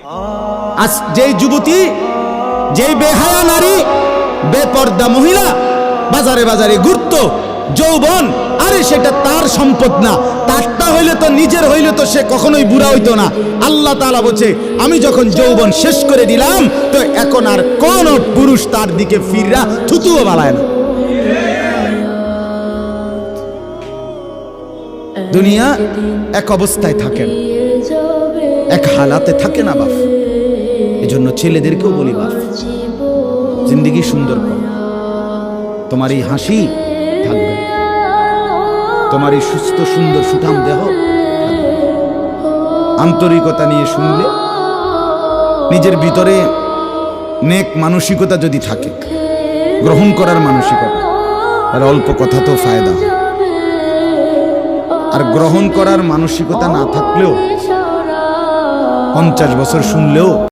আজ যেই যুবতী, যেই বেহায়া নারী, বেপর্দা মহিলা বাজারে বাজারে ঘুরতো, যৌবন, আরে সেটা তার সম্পদ না, তারটা হইলে তো নিজের হইলে তো সে কখনোই বুড়া হইতো না। আল্লাহ তাআলা বলছে, আমি যখন যৌবন শেষ করে দিলাম, তো এখন আর কোন পুরুষ তার দিকে ফিররা থুতুও বালায় না। দুনিয়া এক অবস্থায় থাকে না, এক হালাতে থাকে না বাপ। এজন্য ছেলেদেরকেও বলি, বাপ, জিন্দেগি সুন্দর কর। তোমার এই হাসি থাকবে, তোমার এই সুস্থ সুন্দর সুঠাম দেহ থাকবে। আন্তরিকতা নিয়ে শুনলে, নিজের ভিতরে নেক মানসিকতা যদি থাকে, গ্রহণ করার মানসিকতা, তাহলে অল্প কথা তো ফায়দা। আর গ্রহণ করার মানসিকতা না থাকলেও 50 বছর শুনলেও